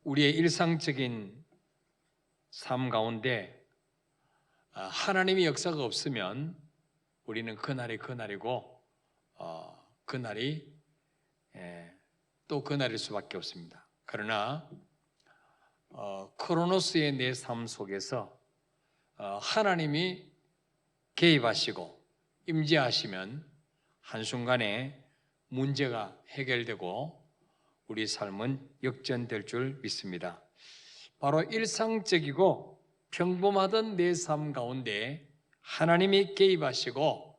우리의 일상적인 삶 가운데 하나님의 역사가 없으면 우리는 그날이 그날이고 그날이 또 그날일 수밖에 없습니다. 그러나 크로노스의 내 삶 속에서 하나님이 개입하시고 임재하시면 한순간에 문제가 해결되고 우리 삶은 역전될 줄 믿습니다. 바로 일상적이고 평범하던 내 삶 가운데 하나님이 개입하시고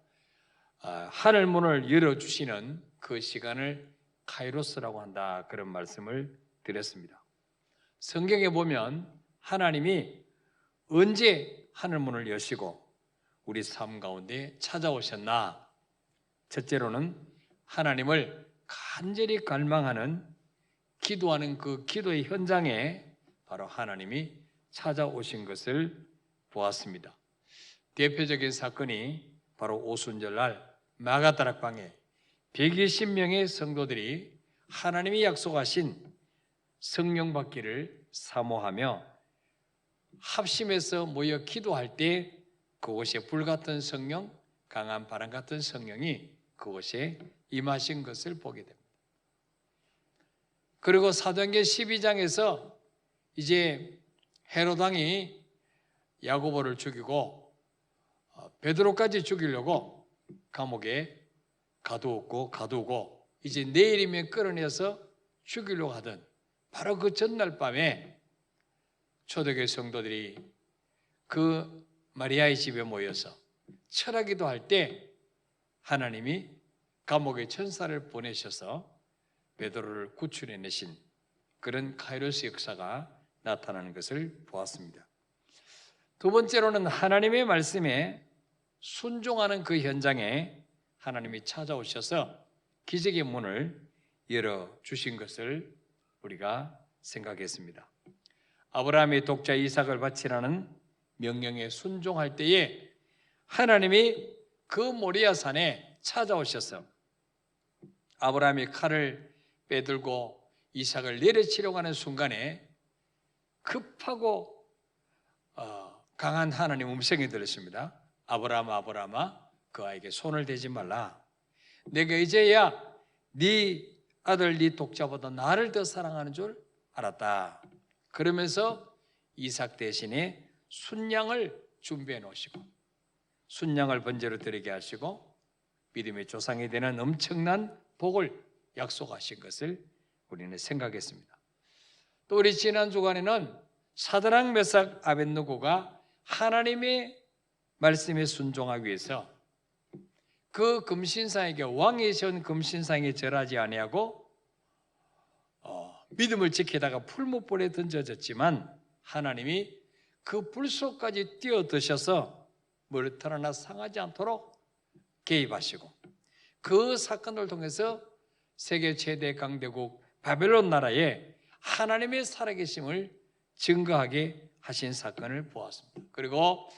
하늘 문을 열어주시는 그 시간을 카이로스라고 한다, 그런 말씀을 드렸습니다. 성경에 보면 하나님이 언제 하늘 문을 여시고 우리 삶 가운데 찾아오셨나? 첫째로는 하나님을 간절히 갈망하는 기도하는 그 기도의 현장에 바로 하나님이 찾아오신 것을 보았습니다. 대표적인 사건이 바로 오순절날 마가다락방에 120명의 성도들이 하나님이 약속하신 성령 받기를 사모하며 합심해서 모여 기도할 때 그곳에 불같은 성령, 강한 바람 같은 성령이 그곳에 임하신 것을 보게 됩니다. 그리고 사도행전 12장에서 이제 헤로당이 야고보를 죽이고 베드로까지 죽이려고 감옥에 가두고 이제 내일이면 끌어내서 죽이려고 하던 바로 그 전날 밤에 초대교회 성도들이 그 마리아의 집에 모여서 철학기도 할 때 하나님이 감옥에 천사를 보내셔서 베드로를 구출해내신 그런 카이로스 역사가 나타나는 것을 보았습니다. 두 번째로는 하나님의 말씀에 순종하는 그 현장에 하나님이 찾아오셔서 기적의 문을 열어주신 것을 우리가 생각했습니다. 아브라함의 독자 이삭을 바치라는 명령에 순종할 때에 하나님이 그 모리아 산에 찾아오셔서 아브라함이 칼을 빼들고 이삭을 내려치려고 하는 순간에 급하고 강한 하나님 음성이 들렸습니다. 아브라함아, 아브라함아, 그 아이에게 손을 대지 말라. 내가 이제야 네 아들 네 독자보다 나를 더 사랑하는 줄 알았다. 그러면서 이삭 대신에 순양을 준비해 놓으시고 순양을 번제로 드리게 하시고 믿음의 조상이 되는 엄청난 복을 약속하신 것을 우리는 생각했습니다. 또 우리 지난 주간에는 사드락 메삭 아벳느고가 하나님의 말씀에 순종하기 위해서 그 금신상에게 왕이신 금신상에 절하지 아니하고 믿음을 지키다가 풀무불에 던져졌지만 하나님이 그 불속까지 뛰어드셔서 머리털 하나 상하지 않도록 개입하시고 그 사건을 통해서 세계 최대 강대국 바벨론 나라에 하나님의 살아계심을 증거하게 하신 사건을 보았습니다. 그리고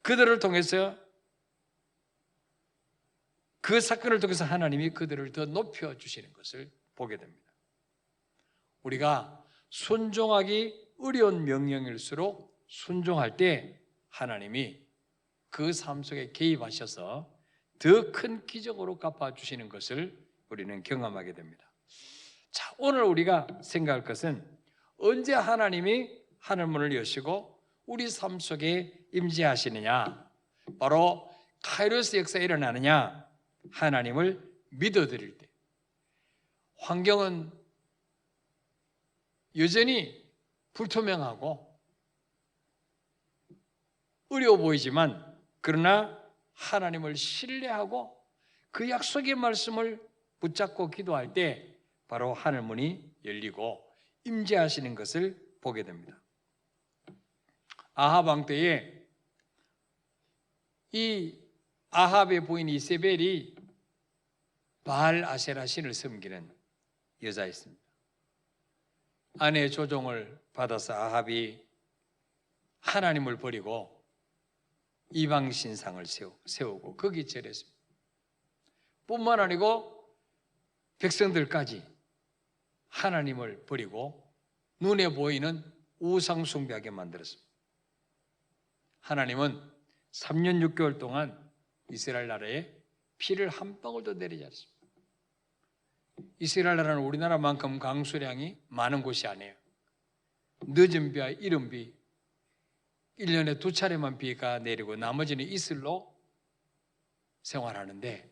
그들을 통해서 그 사건을 통해서 하나님이 그들을 더 높여주시는 것을 보게 됩니다. 우리가 순종하기 어려운 명령일수록 순종할 때 하나님이 그 삶 속에 개입하셔서 더 큰 기적으로 갚아주시는 것을 우리는 경험하게 됩니다. 자, 오늘 우리가 생각할 것은 언제 하나님이 하늘문을 여시고 우리 삶 속에 임재하시느냐, 바로 카이로스 역사가 일어나느냐, 하나님을 믿어드릴 때. 환경은 여전히 불투명하고 어려워 보이지만 그러나 하나님을 신뢰하고 그 약속의 말씀을 붙잡고 기도할 때 바로 하늘문이 열리고 임재하시는 것을 보게 됩니다. 아합 왕 때에 이 아합의 부인 이세벨이 바알 아세라 신을 섬기는 여자였습니다. 아내의 조종을 받아서 아합이 하나님을 버리고 이방 신상을 세우고 거기 절했습니다. 뿐만 아니고 백성들까지 하나님을 버리고 눈에 보이는 우상 숭배하게 만들었습니다. 하나님은 3년 6개월 동안 이스라엘 나라에 피를 한 방울도 내리지 않습니다. 이스라엘 나라는 우리나라만큼 강수량이 많은 곳이 아니에요. 늦은 비와 이른 비, 1년에 2차례만 비가 내리고 나머지는 이슬로 생활하는데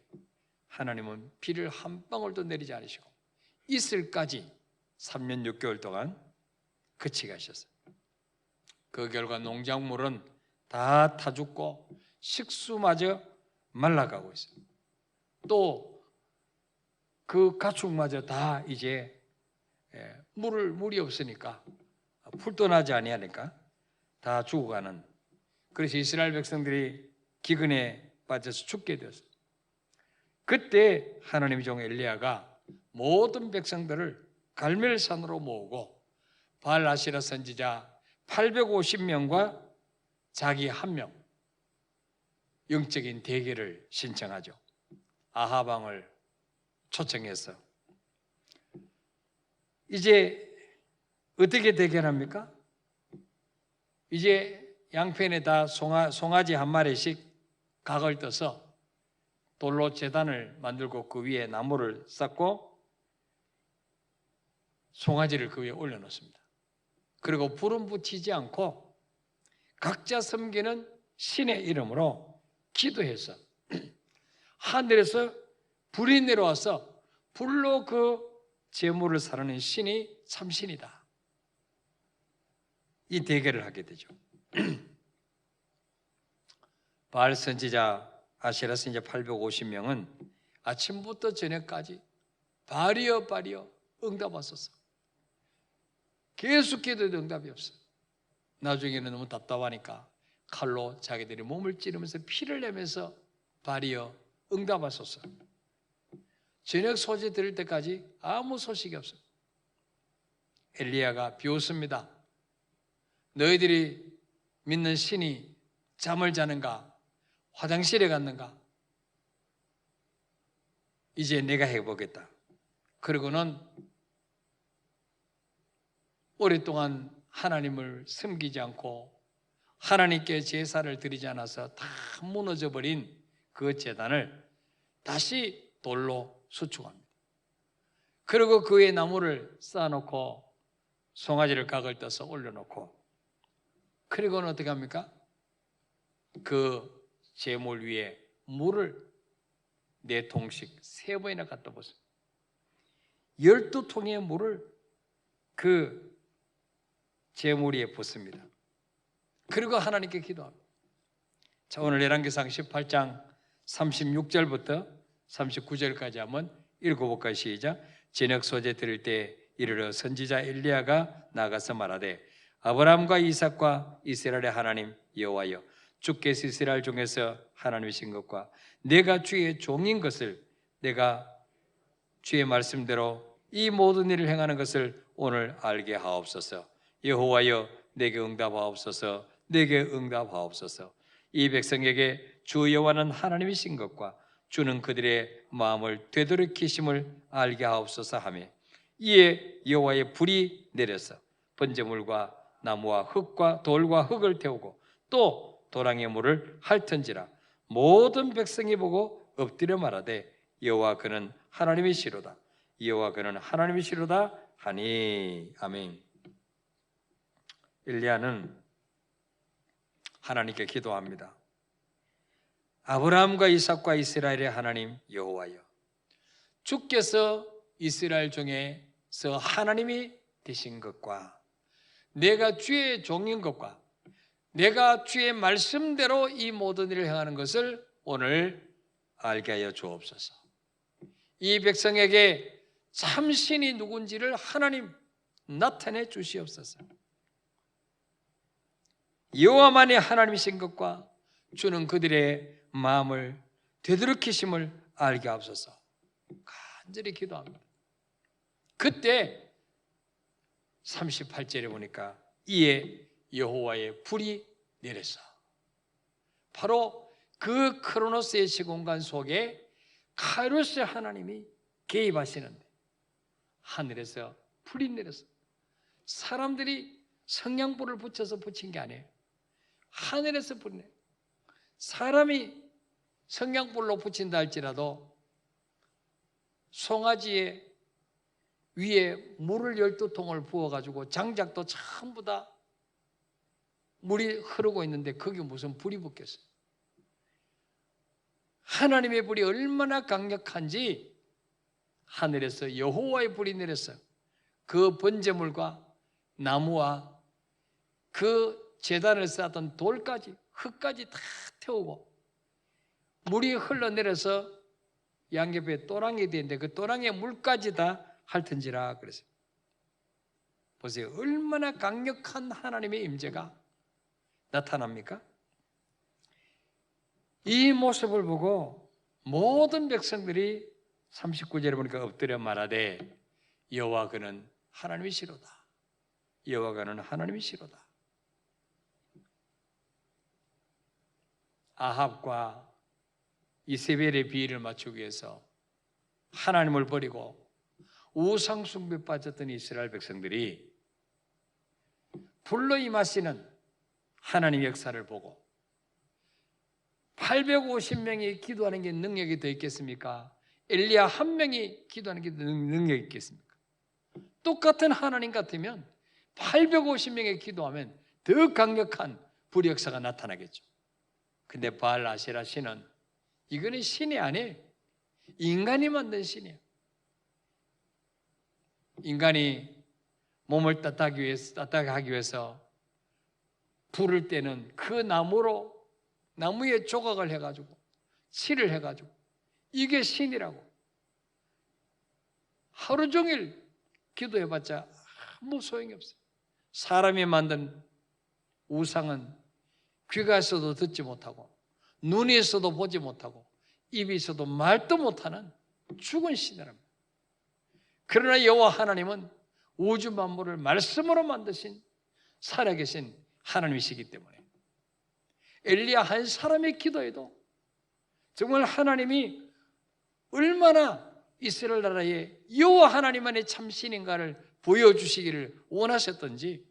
하나님은 비를 한 방울도 내리지 않으시고 이슬까지 3년 6개월 동안 그치게 하셨어요. 그 결과 농작물은 다 타 죽고 식수마저 말라가고 있어요. 또 그 가축마저 다 이제 물이 없으니까 풀도 나지 아니하니까 다 죽어가는, 그래서 이스라엘 백성들이 기근에 빠져서 죽게 되었어요. 그때 하나님의 종 엘리야가 모든 백성들을 갈멜산으로 모으고 바알 아세라 선지자 850명과 자기 1명 영적인 대결을 신청하죠. 아합 왕을 초청해서 이제 어떻게 대결합니까? 이제 양편에 다 송아지 한 마리씩 각을 떠서 돌로 제단을 만들고 그 위에 나무를 쌓고 송아지를 그 위에 올려놓습니다. 그리고 불은 붙이지 않고 각자 섬기는 신의 이름으로 기도해서 하늘에서 불이 내려와서 불로 그 제물을 사르는 신이 참신이다. 이 대결을 하게 되죠. 바알 선지자, 아세라 선지자 850명은 아침부터 저녁까지 바리어 응답하소서. 계속 기도해도 응답이 없어요. 나중에는 너무 답답하니까 칼로 자기들이 몸을 찌르면서 피를 내면서 바리어 응답하소서. 저녁 소재 들을 때까지 아무 소식이 없어요. 엘리야가 비웃습니다. 너희들이 믿는 신이 잠을 자는가? 화장실에 갔는가? 이제 내가 해보겠다. 그리고는 오랫동안 하나님을 섬기지 않고 하나님께 제사를 드리지 않아서 다 무너져 버린 그 제단을 다시 돌로 수축합니다. 그리고 그 위에 나무를 쌓아놓고 송아지를 각을 떠서 올려놓고, 그리고는 어떻게 합니까? 그 제물 위에 물을 4통씩 3번이나 갖다 붓습니다. 12통의 물을 그 제물 위에 붓습니다. 그리고 하나님께 기도합니다. 자, 오늘 열왕기상 18장 36절부터 39절까지 한번 읽어볼까요? 시작. 저녁 소재 들을 때 이르러 선지자 엘리야가 나가서 말하되 아브라함과 이삭과 이스라엘의 하나님 여호와여, 주께서 이스라엘 중에서 하나님이신 것과 내가 주의 종인 것을, 내가 주의 말씀대로 이 모든 일을 행하는 것을 오늘 알게 하옵소서. 여호와여, 내게 응답하옵소서. 내게 응답하옵소서. 이 백성에게 주 여호와는 하나님이신 것과 주는 그들의 마음을 되돌이키심을 알게 하옵소서 하며, 이에 여호와의 불이 내려서 번제물과 나무와 흙과 돌과 흙을 태우고 또 도랑의 물을 핥은지라 모든 백성이 보고 엎드려 말하되 여호와 그는 하나님이시로다. 여호와 그는 하나님이시로다 하니. 아멘. 엘리야는 하나님께 기도합니다. 아브라함과 이삭과 이스라엘의 하나님 여호와여, 주께서 이스라엘 중에서 하나님이 되신 것과 내가 주의 종인 것과 내가 주의 말씀대로 이 모든 일을 행하는 것을 오늘 알게 하여 주옵소서. 이 백성에게 참신이 누군지를 하나님 나타내 주시옵소서. 여호와만이 하나님이신 것과 주는 그들의 마음을 되돌이키심을 알게 하옵소서. 간절히 기도합니다. 그때 38절에 보니까 이에 여호와의 불이 내려서 바로 그 크로노스의 시공간 속에 카이로스 하나님이 개입하시는데 하늘에서 불이 내려서 사람들이 성냥불을 붙여서 붙인 게 아니에요. 하늘에서 붙네. 사람이 성냥불로 붙인다 할지라도 송아지에 위에 물을 12통을 부어가지고 장작도 전부 다 물이 흐르고 있는데 거기 무슨 불이 붙겠어요? 하나님의 불이 얼마나 강력한지 하늘에서 여호와의 불이 내렸어요. 그 번제물과 나무와 그 제단을 쌓았던 돌까지 흙까지 다 태우고 물이 흘러내려서 양옆에 또랑이 되는데 그 또랑에 물까지 다 핥은지라 그랬어요. 보세요. 얼마나 강력한 하나님의 임재가 나타납니까? 이 모습을 보고 모든 백성들이 39절에 보니까 엎드려 말하되 여호와 그는 하나님이시로다. 여호와 그는 하나님이시로다. 아합과 이세벨의 비위를 맞추기 위해서 하나님을 버리고 우상 숭배에 빠졌던 이스라엘 백성들이 불로 임하시는 하나님의 역사를 보고 850명이 기도하는 게 능력이 더 있겠습니까? 엘리야 한 명이 기도하는 게 능력이 있겠습니까? 똑같은 하나님 같으면 850명이 기도하면 더 강력한 불의 역사가 나타나겠죠. 근데 바알 아세라 신은 이거는 신이 아니에요. 인간이 만든 신이에요. 인간이 몸을 따뜻하게 하기 위해서 불을 때는 그 나무에 조각을 해가지고 칠을 해가지고 이게 신이라고. 하루 종일 기도해봤자 아무 소용이 없어요. 사람이 만든 우상은 귀가 있어도 듣지 못하고 눈이 있어도 보지 못하고 입이 있어도 말도 못하는 죽은 신이랍니다. 그러나 여호와 하나님은 우주 만물을 말씀으로 만드신 살아계신 하나님이시기 때문에 엘리야 한 사람의 기도에도 정말 하나님이 얼마나 이스라엘 나라에 여호와 하나님만의 참신인가를 보여주시기를 원하셨던지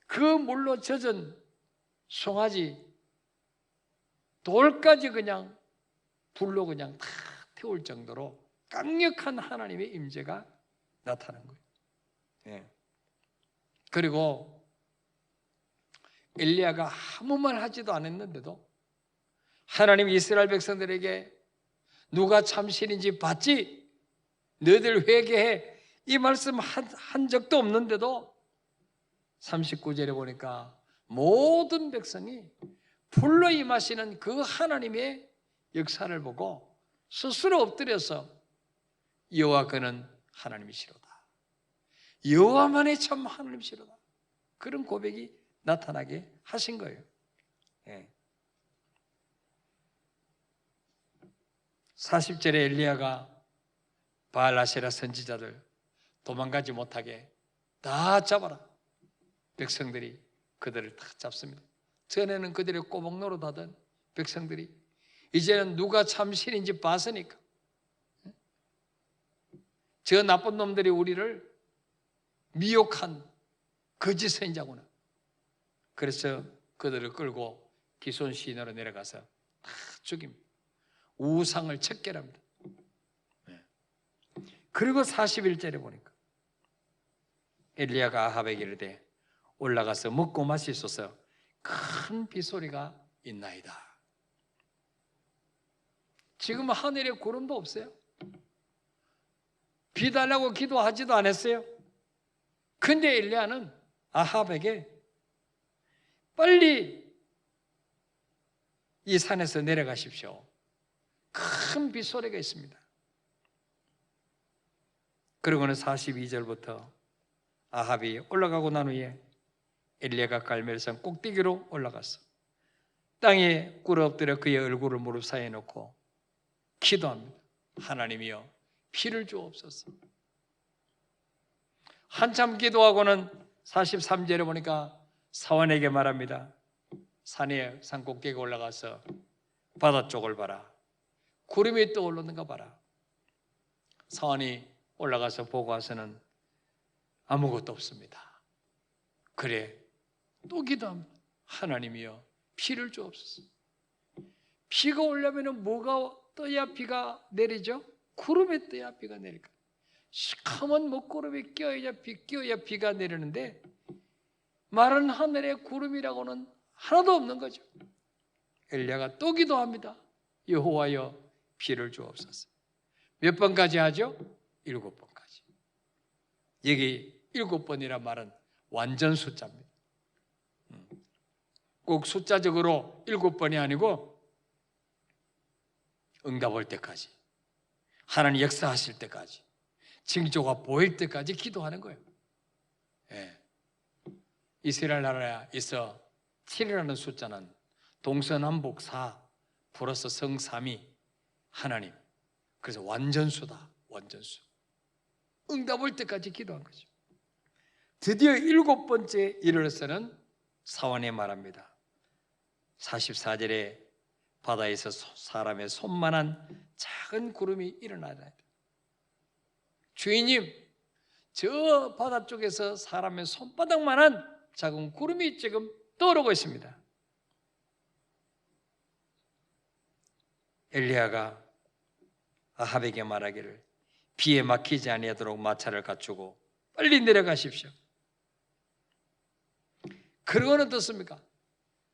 그 물로 젖은 송아지 돌까지 그냥 불로 그냥 다 태울 정도로 강력한 하나님의 임재가 나타난 거예요. 예. 그리고 엘리야가 아무 말 하지도 않았는데도 하나님 이스라엘 백성들에게 누가 참신인지 봤지? 너희들 회개해. 이 말씀 한 적도 없는데도 39절에 보니까 모든 백성이 불로 임하시는 그 하나님의 역사를 보고 스스로 엎드려서 여호와 그는 하나님이시로다. 여호와만이 참 하나님이시로다. 그런 고백이 나타나게 하신 거예요. 예. 40절에 엘리야가 바알 아세라 선지자들 도망가지 못하게 다 잡아라. 백성들이 그들을 다 잡습니다. 전에는 그들의 꼬복 노릇하던 백성들이 이제는 누가 참 신인지 봤으니까 저 나쁜 놈들이 우리를 미혹한 거짓 선지자구나. 그래서 그들을 끌고 기손 시내로 내려가서 다 죽입니다. 우상을 척결합니다. 그리고 41절에 보니까 엘리야가 아합에게 이르되 올라가서 먹고 마시소서 큰 빗소리가 있나이다. 지금 하늘에 구름도 없어요. 비 달라고 기도하지도 않았어요. 근데 엘리야는 아합에게 빨리 이 산에서 내려가십시오. 큰 빗소리가 있습니다. 그리고는 42절부터 아합이 올라가고 난 후에 엘리야가 갈멜산 꼭대기로 올라갔어. 땅에 꿇어 엎드려 그의 얼굴을 무릎 사이에 놓고 기도합니다. 하나님이여 피를 주옵소서. 한참 기도하고는 43절에 보니까 사원에게 말합니다. 산 꼭대기에 올라가서 바다 쪽을 봐라. 구름이 떠오르는가 봐라. 사원이 올라가서 보고 와서는 아무것도 없습니다. 그래 또 기도합니다. 하나님이여 비를 주옵소서. 비가 오려면 뭐가 떠야 비가 내리죠? 구름이 떠야 비가 내릴까? 시커먼 먹구름이 끼어야 비가 내리는데 마른 하늘에 구름이라고는 하나도 없는 거죠. 엘리야가 또 기도합니다. 여호와여 비를 주옵소서. 몇 번까지 하죠? 7번까지. 여기 7번이라 말은 완전 숫자입니다. 꼭 숫자적으로 7번이 아니고 응답 올 때까지, 하나님 역사하실 때까지, 징조가 보일 때까지 기도하는 거예요. 예. 이스라엘 나라에서 7이라는 숫자는 동서남북 4 플러스 성 3이 하나님, 그래서 완전수다. 완전수. 응답 올 때까지 기도한 거죠. 드디어 7번째 이르러서는 사원에 말합니다. 44절에 바다에서 사람의 손만한 작은 구름이 일어나다. 주인님, 저 바다 쪽에서 사람의 손바닥만한 작은 구름이 지금 떠오르고 있습니다. 엘리야가 아합에게 말하기를 비에 막히지 아니하도록 마차를 갖추고 빨리 내려가십시오. 그러고는 어떻습니까?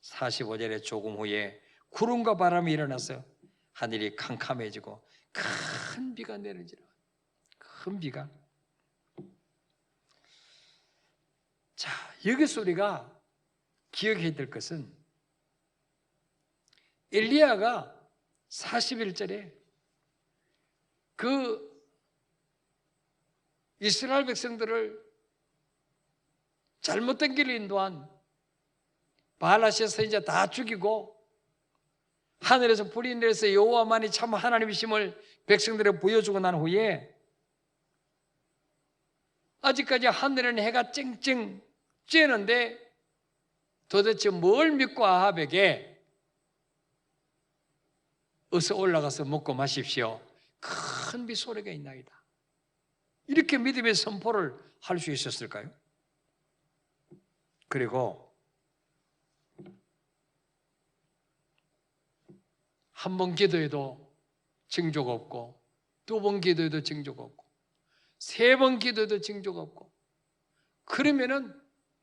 45절에 조금 후에 구름과 바람이 일어나서 하늘이 캄캄해지고 큰 비가 내리지라. 큰 비가. 자, 여기서 우리가 기억해야 될 것은 엘리야가 41절에 그 이스라엘 백성들을 잘못된 길로 인도한 바알아시아 선지자 다 죽이고 하늘에서 불이 내려서 여호와만이 참 하나님이심을 백성들에게 보여주고 난 후에 아직까지 하늘에는 해가 쨍쨍 쬐는데 도대체 뭘 믿고 아합에게 어서 올라가서 먹고 마십시오, 큰 빗소리가 있나이다, 이렇게 믿음의 선포를 할 수 있었을까요? 그리고 한 번 기도해도 징조가 없고, 두 번 기도해도 징조가 없고, 세 번 기도해도 징조가 없고, 그러면은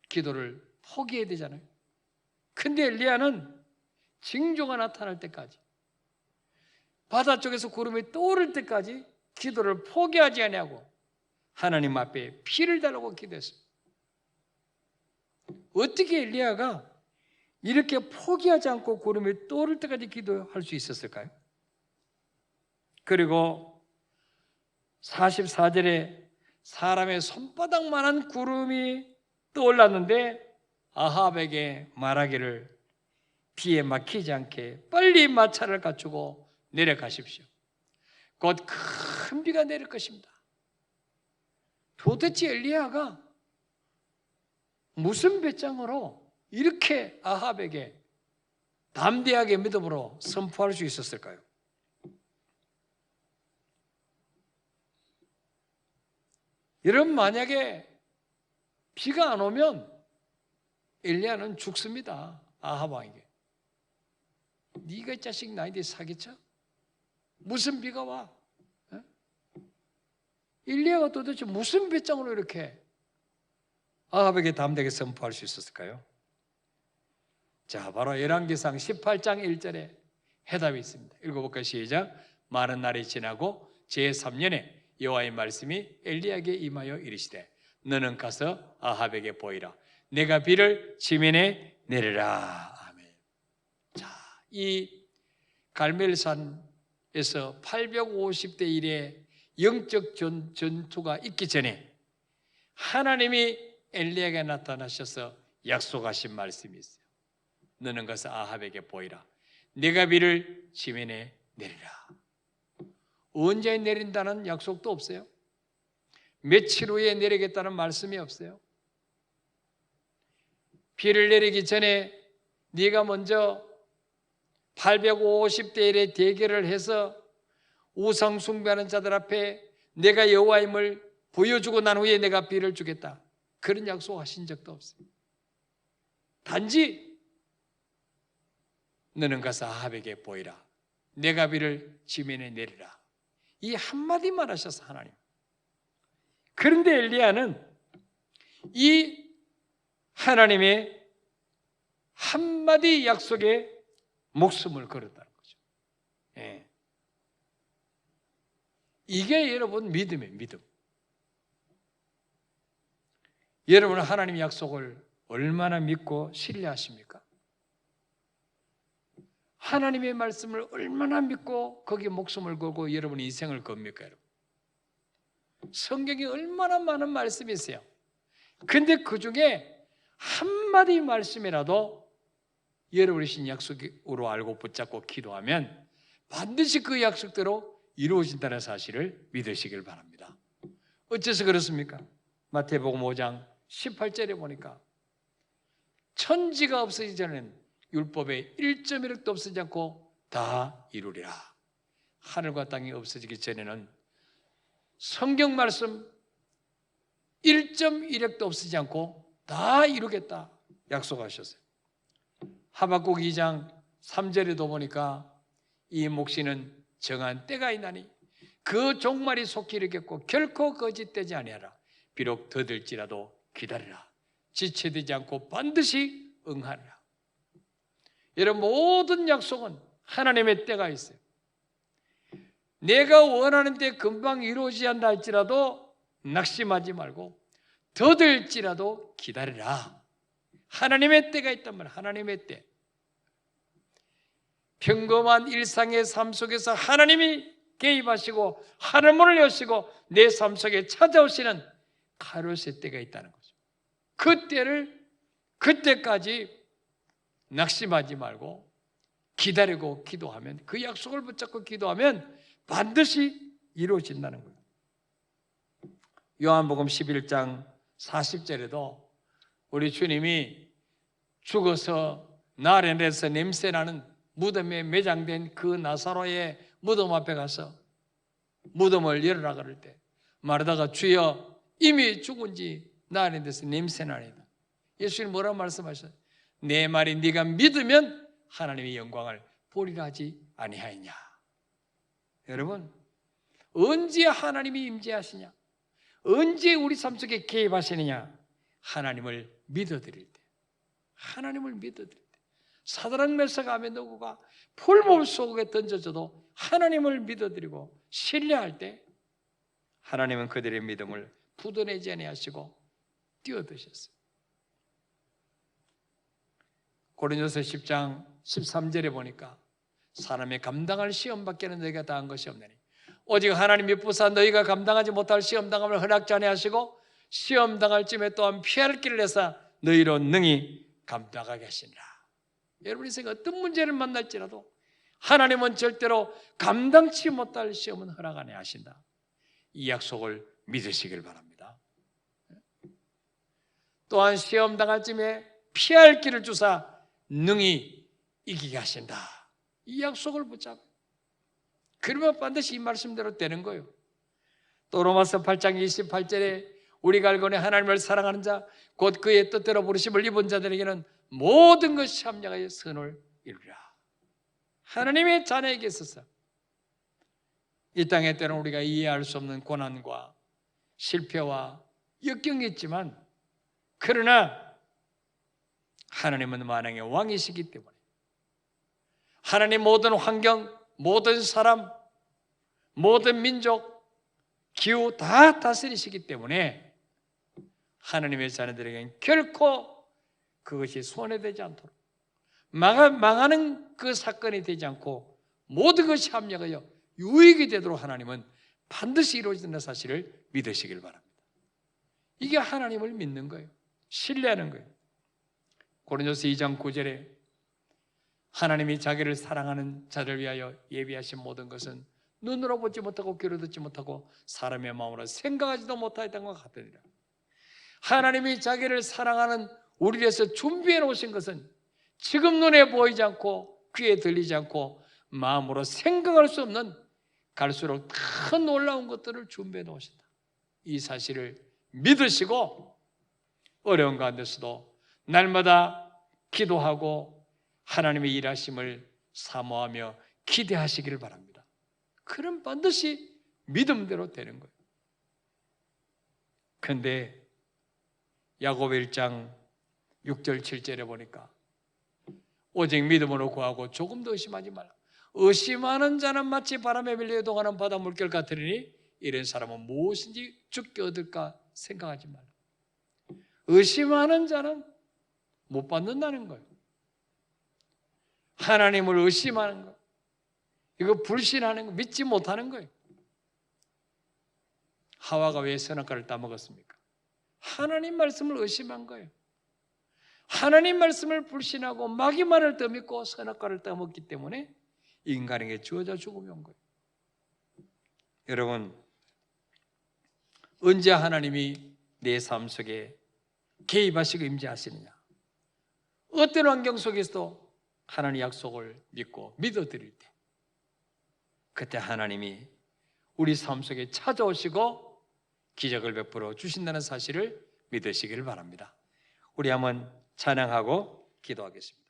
기도를 포기해야 되잖아요. 근데 엘리야는 징조가 나타날 때까지, 바다 쪽에서 구름이 떠오를 때까지 기도를 포기하지 아니하고 하나님 앞에 피를 달라고 기도했습니다. 어떻게 엘리야가 이렇게 포기하지 않고 구름이 떠오를 때까지 기도할 수 있었을까요? 그리고 44절에 사람의 손바닥만한 구름이 떠올랐는데 아합에게 말하기를 비에 막히지 않게 빨리 마차를 갖추고 내려가십시오. 곧 큰 비가 내릴 것입니다. 도대체 엘리야가 무슨 배짱으로 이렇게 아합에게 담대하게 믿음으로 선포할 수 있었을까요? 여러분, 만약에 비가 안 오면 엘리야는 죽습니다. 아합 왕에게. 네가 이 자식 나한테 사기쳐? 무슨 비가 와? 엘리야가 도대체 무슨 배짱으로 이렇게 아합에게 담대하게 선포할 수 있었을까요? 자, 바로 열왕기상 18장 1절에 해답이 있습니다. 읽어볼까요? 시작. 많은 날이 지나고 제3년에 여호와의 말씀이 엘리야에게 임하여 이르시되 너는 가서 아합에게 보이라. 내가 비를 지면에 내리라. 아멘. 자, 이 갈멜산에서 850대 1의 영적 전투가 있기 전에 하나님이 엘리야에게 나타나셔서 약속하신 말씀이 있어요. 너는 가서 아합에게 보이라. 내가 비를 지면에 내리라. 언제 내린다는 약속도 없어요. 며칠 후에 내리겠다는 말씀이 없어요. 비를 내리기 전에 네가 먼저 850대 1의 대결을 해서 우상 숭배하는 자들 앞에 내가 여호와임을 보여주고 난 후에 내가 비를 주겠다. 그런 약속하신 적도 없어요. 단지 너는 가서 아합에게 보이라. 내가 비를 지면에 내리라. 이 한마디만 하셔서 하나님. 그런데 엘리야는 이 하나님의 한마디 약속에 목숨을 걸었다는 거죠. 예. 이게 여러분 믿음이에요. 믿음. 여러분은 하나님의 약속을 얼마나 믿고 신뢰하십니까? 하나님의 말씀을 얼마나 믿고 거기에 목숨을 걸고 여러분 인생을 겁니까? 여러분? 성경에 얼마나 많은 말씀이 있어요. 근데 그 중에 한마디 말씀이라도 여러분이 신 약속으로 알고 붙잡고 기도하면 반드시 그 약속대로 이루어진다는 사실을 믿으시길 바랍니다. 어째서 그렇습니까? 마태복음 5장 18절에 보니까 천지가 없어지기 전에는 율법의 1.1획도 없어지지 않고 다 이루리라. 하늘과 땅이 없어지기 전에는 성경 말씀 1.1획도 없어지지 않고 다 이루겠다 약속하셨어요. 하박국 2장 3절에도 보니까 이 몫이는 정한 때가 있나니 그 종말이 속히 이르겠고 결코 거짓되지 아니하라. 비록 더딜지라도 기다리라. 지체되지 않고 반드시 응하리라. 여러분 모든 약속은 하나님의 때가 있어요. 내가 원하는 때 금방 이루어지지 않다 할지라도 낙심하지 말고 더딜지라도 기다리라. 하나님의 때가 있단 말이에요. 하나님의 때. 평범한 일상의 삶 속에서 하나님이 개입하시고 하늘문을 여시고 내 삶 속에 찾아오시는 카로스의 때가 있다는 거죠. 그 때를 그때까지 낙심하지 말고 기다리고 기도하면 그 약속을 붙잡고 기도하면 반드시 이루어진다는 거예요. 요한복음 11장 40절에도 우리 주님이 죽어서 나련해서 냄새나는 무덤에 매장된 그 나사로의 무덤 앞에 가서 무덤을 열으라 그럴 때 마르다가 주여 이미 죽은 지 나련해서 냄새나니다. 예수님 뭐라고 말씀하셨어요? 내 말이 네가 믿으면 하나님의 영광을 보리라 하지 아니하였냐. 여러분 언제 하나님이 임재하시냐? 언제 우리 삶 속에 개입하시느냐? 하나님을 믿어드릴 때, 하나님을 믿어드릴 때, 사드락 메삭 아벤노고가 풀몸 속에 던져져도 하나님을 믿어드리고 신뢰할 때 하나님은 그들의 믿음을 부도내지 아니하시고 뛰어드셨어요. 고린도서 10장 13절에 보니까 사람의 감당할 시험밖에는 너희가 당한 것이 없느니 오직 하나님이 부사 너희가 감당하지 못할 시험당함을 허락지 아니하시고 시험당할 쯤에 또한 피할 길을 내사 너희로 능히 감당하게 하시니라. 여러분 인생 어떤 문제를 만날지라도 하나님은 절대로 감당치 못할 시험은 허락 안 하신다. 이 약속을 믿으시길 바랍니다. 또한 시험당할 쯤에 피할 길을 주사 능히 이기게 하신다. 이 약속을 붙잡고 그러면 반드시 이 말씀대로 되는 거예요. 또 로마서 8장 28절에 우리가 알거니 하나님을 사랑하는 자 곧 그의 뜻대로 부르심을 입은 자들에게는 모든 것이 합력하여 선을 이루리라. 하나님의 자녀에게 있어서 이 땅에 때는 우리가 이해할 수 없는 고난과 실패와 역경이 있지만 그러나 하나님은 만왕의 왕이시기 때문에 하나님 모든 환경, 모든 사람, 모든 민족, 기후 다 다스리시기 때문에 하나님의 자녀들에게는 결코 그것이 손해되지 않도록 망하는 그 사건이 되지 않고 모든 것이 합력하여 유익이 되도록 하나님은 반드시 이루어진다는 사실을 믿으시길 바랍니다. 이게 하나님을 믿는 거예요. 신뢰하는 거예요. 고린도서 2장 9절에 하나님이 자기를 사랑하는 자를 위하여 예비하신 모든 것은 눈으로 보지 못하고 귀로 듣지 못하고 사람의 마음으로 생각하지도 못하였던 것 같으니라. 하나님이 자기를 사랑하는 우리를 위해서 준비해 놓으신 것은 지금 눈에 보이지 않고 귀에 들리지 않고 마음으로 생각할 수 없는 갈수록 더 놀라운 것들을 준비해 놓으신다. 이 사실을 믿으시고 어려운 가운데서도 날마다 기도하고 하나님의 일하심을 사모하며 기대하시기를 바랍니다. 그럼 반드시 믿음대로 되는 거예요. 그런데 야고보 1장 6절 7절에 보니까 오직 믿음으로 구하고 조금도 의심하지 말라. 의심하는 자는 마치 바람에 밀려 이동하는 바다 물결 같으니 이런 사람은 무엇인지 죽게 얻을까 생각하지 말라. 의심하는 자는 못 받는다는 거예요. 하나님을 의심하는 거예요. 이거 불신하는 거, 믿지 못하는 거예요. 하와가 왜 선악과를 따먹었습니까? 하나님 말씀을 의심한 거예요. 하나님 말씀을 불신하고 마귀만을 더 믿고 선악과를 따먹기 때문에 인간에게 주어져 죽음이 온 거예요. 여러분, 언제 하나님이 내 삶 속에 개입하시고 임재하시느냐? 어떤 환경 속에서도 하나님 약속을 믿고 믿어드릴 때, 그때 하나님이 우리 삶 속에 찾아오시고 기적을 베풀어 주신다는 사실을 믿으시기를 바랍니다. 우리 한번 찬양하고 기도하겠습니다.